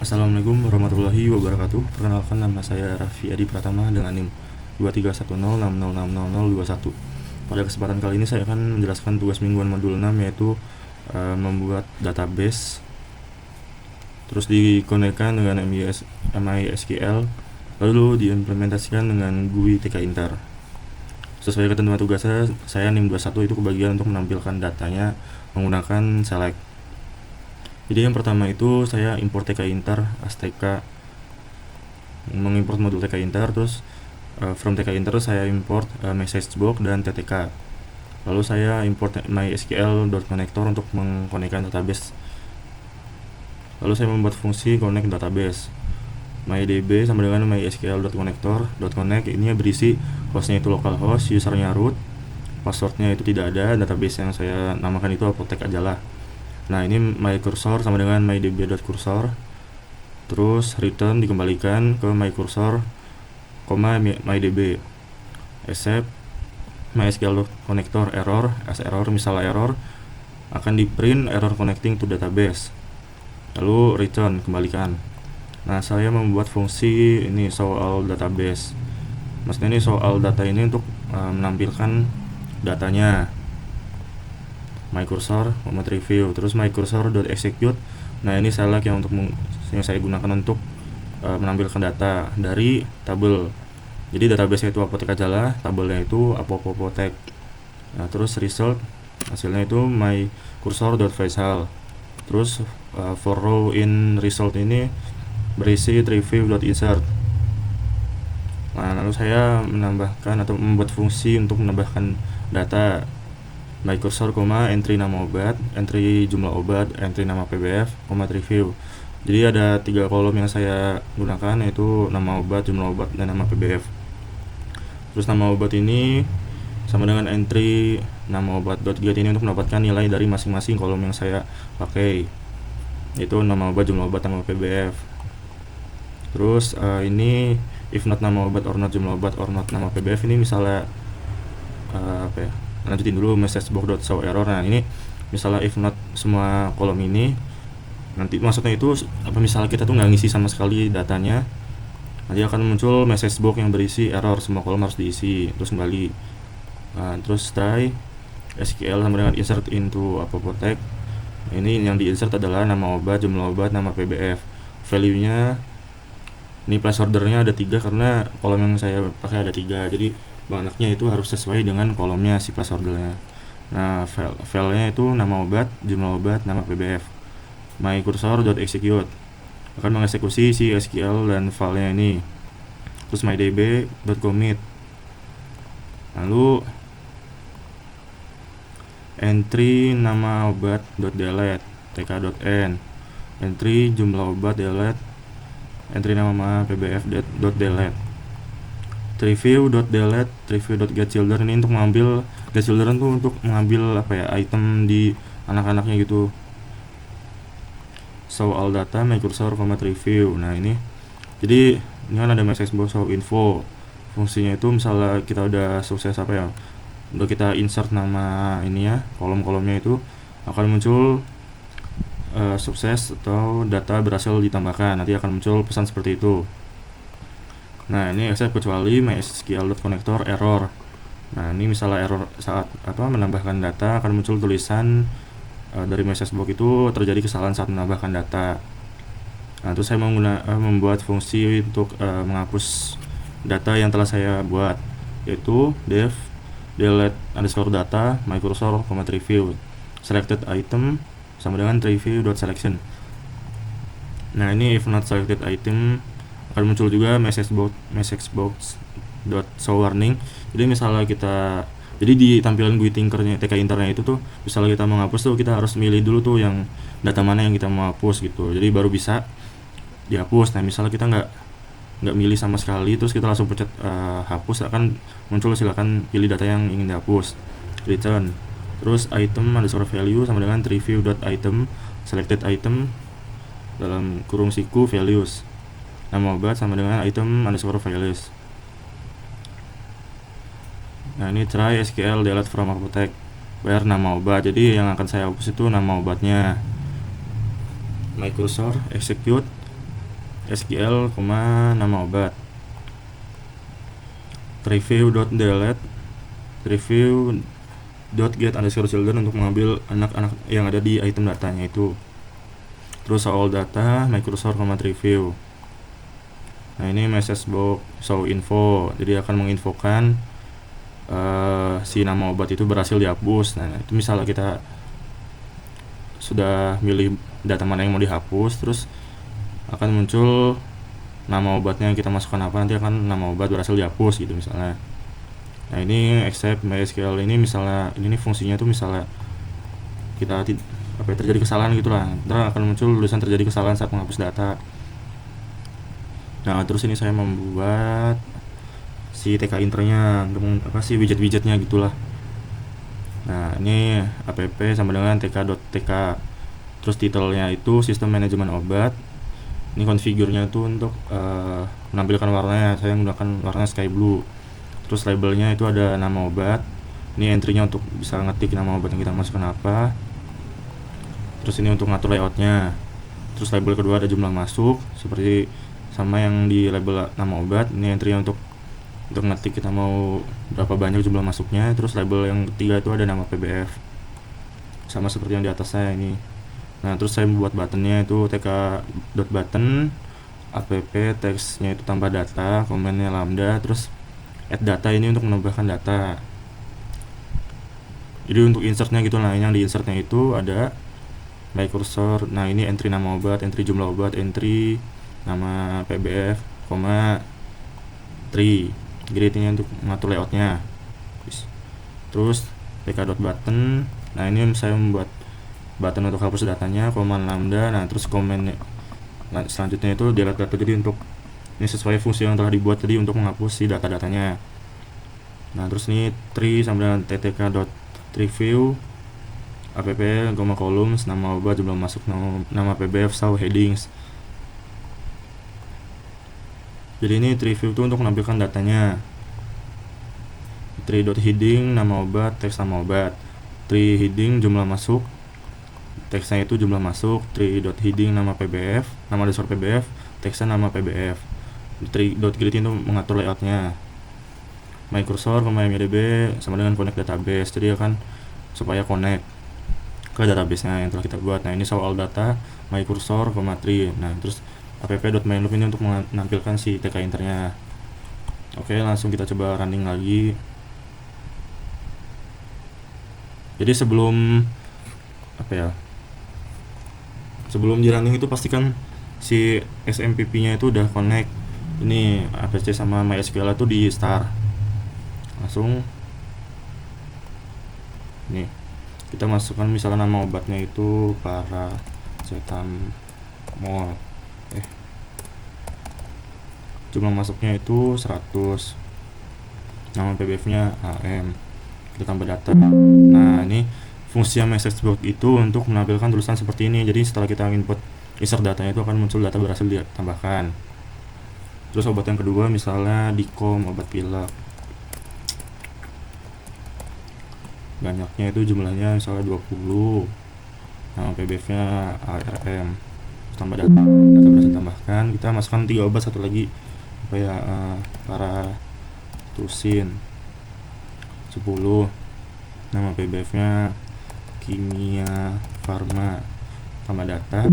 Assalamualaikum warahmatullahi wabarakatuh. Perkenalkan, nama saya Raffi Adi Pratama dengan NIM 231060600021. Pada kesempatan kali ini saya akan menjelaskan tugas mingguan modul 6, yaitu membuat database terus dikonekkan dengan MySQL, lalu diimplementasikan dengan GUI TK Inter. Sesuai ketentuan tugas saya NIM 21 itu kebagian untuk menampilkan datanya menggunakan select. Jadi yang pertama itu saya import TK Inter ASTK, mengimport modul TK Inter, terus from TK Inter saya import messagebox dan TTK. Lalu saya import MySQL.connector untuk mengkonekkan database. Lalu saya membuat fungsi connect database. MyDB sama dengan MySQL.connector.connect, ini berisi hostnya itu localhost, usernya root, passwordnya itu tidak ada, database yang saya namakan itu apotek aja lah. Nah, ini myCursor sama dengan mydb.cursor, terus return dikembalikan ke myCursor, mydb, except MySQL connector error, as error, misal error, akan di print error connecting to database, lalu return, kembalikan. Nah, saya membuat fungsi ini show all database. Maksudnya ini show all data ini untuk menampilkan datanya myCursor, review, terus myCursor.execute. Nah, ini select yang saya gunakan untuk menampilkan data dari tabel. Jadi database itu apotek ajalah, tabelnya itu apotek. Nah, terus result, hasilnya itu myCursor.facial. Terus for row in result ini berisi review.insert. Nah, lalu saya menambahkan atau membuat fungsi untuk menambahkan data myCursor, entry nama obat, entry jumlah obat, entry nama PBF, review. Jadi ada 3 kolom yang saya gunakan, yaitu nama obat, jumlah obat, dan nama PBF. Terus nama obat ini sama dengan entry nama obat.get ini untuk mendapatkan nilai dari masing-masing kolom yang saya pakai, yaitu nama obat, jumlah obat, nama PBF. Terus ini if not nama obat or not jumlah obat or not nama PBF, ini misalnya lanjutin dulu messagebox.show error. Nah, ini misalnya if not semua kolom ini, nanti maksudnya itu misalnya kita tuh nggak ngisi sama sekali datanya, nanti akan muncul messagebox yang berisi error, semua kolom harus diisi, terus kembali. Nah, terus try SQL sama dengan insert into apotek. Ini yang di insert adalah nama obat, jumlah obat, nama PBF. Value nya ini placeholder-nya ada 3 karena kolom yang saya pakai ada 3, jadi banyaknya itu harus sesuai dengan kolomnya si placeholder-nya. Nah, filenya itu nama obat, jumlah obat, nama PBF. myCursor.execute akan mengeksekusi si SQL dan filenya ini. Terus mydb.commit, lalu entry nama obat.delete, tk.n, entry jumlah obat delete, entry nama PBF.delete, review.delete, review.getChildren ini untuk mengambil getChildren tuh untuk mengambil item di anak-anaknya gitu. Show all data myCursor, review. Nah, ini jadi ini kan ada messagebox show info. Fungsinya itu misalnya kita udah sukses udah kita insert nama ini ya, kolom-kolomnya itu akan muncul sukses atau data berhasil ditambahkan. Nanti akan muncul pesan seperti itu. Nah, ini except kecuali MySQL.connector error. Nah, ini misalnya error saat menambahkan data, akan muncul tulisan dari messagebox itu terjadi kesalahan saat menambahkan data. Nah, terus saya membuat fungsi untuk menghapus data yang telah saya buat, yaitu def delete underscore data myCursor, review, selected item sama dengan review.selection. Nah, ini if not selected item akan muncul juga messagebox.show warning. Jadi misalnya di tampilan GUI tinkernya TK Internya itu tuh, misalnya kita mau ngapus tuh, kita harus milih dulu tuh yang data mana yang kita mau hapus gitu. Jadi baru bisa dihapus. Nah, misalnya kita nggak milih sama sekali, terus kita langsung pencet hapus, akan muncul silakan pilih data yang ingin dihapus, return. Terus item underscore value sama dengan review.item, selected item dalam kurung siku values, nama obat sama dengan item underscore values. Nah, ini try SQL delete from apotek where nama obat. Jadi yang akan saya hapus itu nama obatnya. myCursor execute, SQL, nama obat. Review.delete review.get_children untuk mengambil anak-anak yang ada di item datanya itu. Terus all data mycursor, review. Nah ini message box show info, jadi akan menginfokan si nama obat itu berhasil dihapus. Nah itu misalnya kita sudah milih data mana yang mau dihapus, terus akan muncul nama obatnya yang kita masukkan apa, nanti akan nama obat berhasil dihapus gitu misalnya. Nah ini except MySQL ini misalnya ini fungsinya tuh misalnya kita terjadi kesalahan gitulah, ntar akan muncul tulisan terjadi kesalahan saat menghapus data. Nah terus ini saya membuat si TK internya untuk widget-widgetnya gitulah. Nah ini app sama dengan tk.tk, terus titelnya itu sistem manajemen obat. Ini configure-nya itu untuk menampilkan warnanya, saya menggunakan warna sky blue. Terus labelnya itu ada nama obat, ini entry-nya untuk bisa ngetik nama obat yang kita masukkan apa. Terus ini untuk ngatur layoutnya. Terus label kedua ada jumlah masuk, seperti sama yang di label nama obat. Ini entry-nya untuk ngetik kita mau berapa banyak jumlah masuknya. Terus label yang ketiga itu ada nama PBF, sama seperti yang di atas saya ini. Nah terus saya membuat buttonnya itu tk.button app, teksnya itu tanpa data, komennya lambda, terus add data ini untuk menambahkan data. Jadi untuk insertnya gitu, nah yang di insertnya itu ada my cursor. Nah ini entry nama obat, entry jumlah obat, entry nama PBF, tree. Grid ini untuk mengatur layoutnya. Terus tk.button, nah ini saya membuat button untuk hapus datanya, command lambda. Nah terus komen selanjutnya itu delete data, jadi untuk ini sesuai fungsi yang telah dibuat tadi untuk menghapus si data-datanya. Nah terus ini tree sama dengan ttk.review app, columns, nama obat, jumlah masuk, nama PBF, saw headings. Jadi ini tree view itu untuk menampilkan datanya. Tree.heading nama obat, teks nama obat. Tree heading jumlah masuk, teksnya itu jumlah masuk. Tree.heading nama PBF, nama dasar PBF, teksnya nama PBF. Tree.grid itu mengatur layoutnya. My cursor, MyDB sama dengan connect database, jadi akan supaya connect ke database-nya yang telah kita buat. Nah ini show all data my cursor, tree. Nah terus app.mainloop ini untuk menampilkan si TK internya. Oke, langsung kita coba running lagi. Jadi sebelum sebelum di running itu pastikan si SMPP-nya itu udah connect. Ini APC sama MySQL itu di start. Langsung nih kita masukkan misalnya nama obatnya itu paracetamol. Jumlah masuknya itu 100. Nama PBF-nya AM. Kita tambah data. Nah, ini fungsi message box itu untuk menampilkan tulisan seperti ini. Jadi setelah kita insert datanya itu akan muncul data berhasil ditambahkan. Terus obat yang kedua misalnya Dicom, obat pilek. Banyaknya itu jumlahnya misalnya 20. Nama PBF-nya ARM. Tambah data berhasil ditambahkan. Kita masukkan 3 obat, satu lagi paratusin 10. Nama PBF-nya Kimia Farma, tambah data.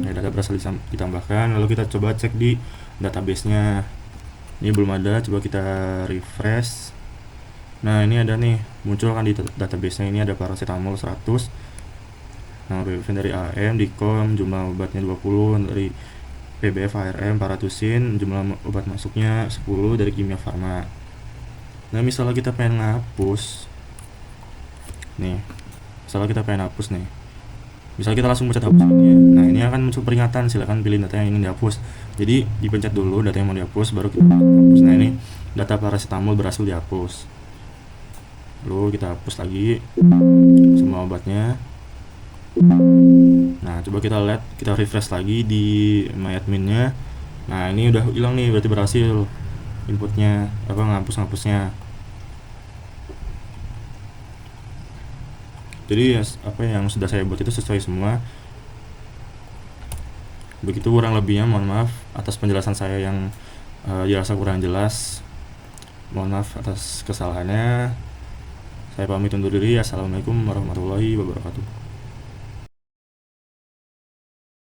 Data berhasil ditambahkan. Lalu kita coba cek di database-nya. Ini belum ada, coba kita refresh. Nah ini ada nih, muncul kan di database-nya. Ini ada paracetamol 100, nama PBF dari AM, Dicom, jumlah obatnya 20 dari PBF ARM, paratusin, jumlah obat masuknya 10 dari Kimia Farma. Nah misalnya kita pengen ngapus nih, misalnya kita langsung pencet hapus ini. Nah ini akan muncul peringatan, silakan pilih data yang ingin dihapus. Jadi dipencet dulu data yang mau dihapus, baru kita hapus. Nah ini data paracetamol berhasil dihapus. Lalu kita hapus lagi semua obatnya. Nah coba kita lihat, kita refresh lagi di MyAdmin-nya. Nah ini udah hilang nih, berarti berhasil inputnya, ngapusnya. Jadi apa yang sudah saya buat itu sesuai semua. Begitu kurang lebihnya, mohon maaf atas penjelasan saya yang dirasa kurang jelas. Mohon maaf atas kesalahannya. Saya pamit undur diri. Assalamualaikum warahmatullahi wabarakatuh.